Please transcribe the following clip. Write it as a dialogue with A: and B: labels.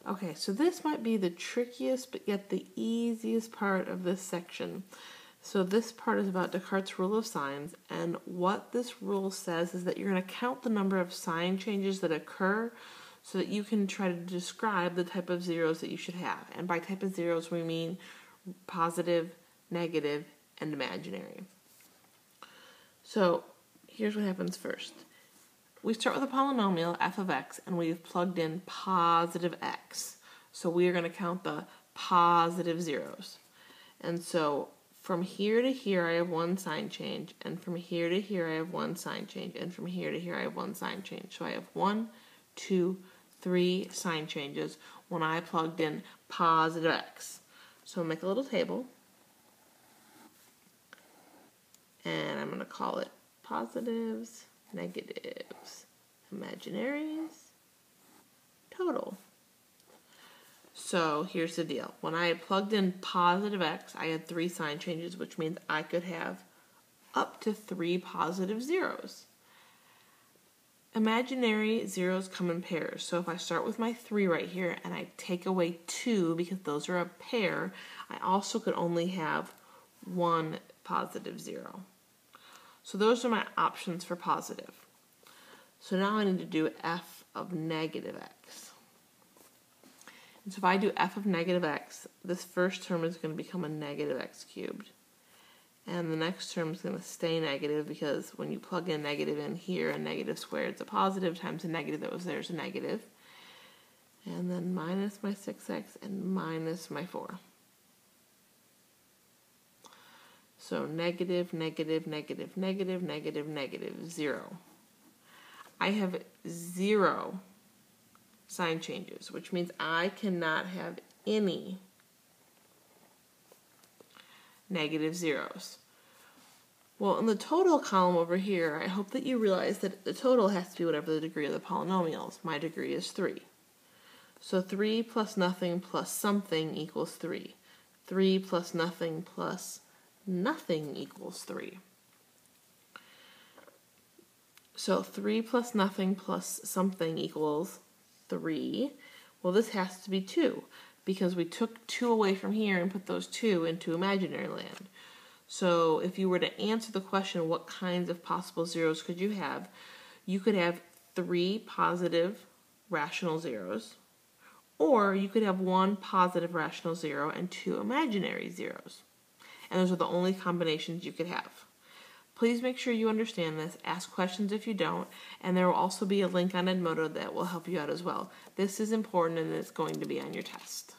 A: Okay, so this might be the trickiest but yet the easiest part of this section. So this part is about Descartes' rule of signs, and what this rule says is that you're going to count the number of sign changes that occur so that you can try to describe the type of zeros that you should have. And by type of zeros we mean positive, negative, and imaginary. So here's what happens first. We start with a polynomial, f of x, and we've plugged in positive x. So we are going to count the positive zeros. And so from here to here I have one sign change, and from here to here I have one sign change, and from here to here I have one sign change. So I have 1, 2, 3 sign changes when I plugged in positive x. So I'll make a little table, and I'm going to call it positives, negatives, imaginaries, total. So here's the deal. When I plugged in positive x, I had 3 sign changes, which means I could have up to 3 positive zeros. Imaginary zeros come in pairs. So if I start with my 3 right here and I take away 2 because those are a pair, I also could only have 1 positive zero. So those are my options for positive. So now I need to do f of negative x. And so if I do f of negative x, this first term is going to become a negative x cubed. And the next term is going to stay negative because when you plug in negative in here, a negative squared is a positive times a negative that was there is a negative. And then minus my 6x and minus my 4. So negative, negative, negative, negative, negative, negative, 0. I have 0 sign changes, which means I cannot have any negative zeros. Well, in the total column over here, I hope that you realize that the total has to be whatever the degree of the polynomial is. My degree is 3. So 3 plus nothing plus something equals 3. 3 plus nothing plus nothing equals 3. So 3 plus nothing plus something equals 3. Well, this has to be 2 because we took 2 away from here and put those 2 into imaginary land. So if you were to answer the question, what kinds of possible zeros could you have? You could have 3 positive rational zeros, or you could have 1 positive rational zero and 2 imaginary zeros. And those are the only combinations you could have. Please make sure you understand this, ask questions if you don't, and there will also be a link on Edmodo that will help you out as well. This is important and it's going to be on your test.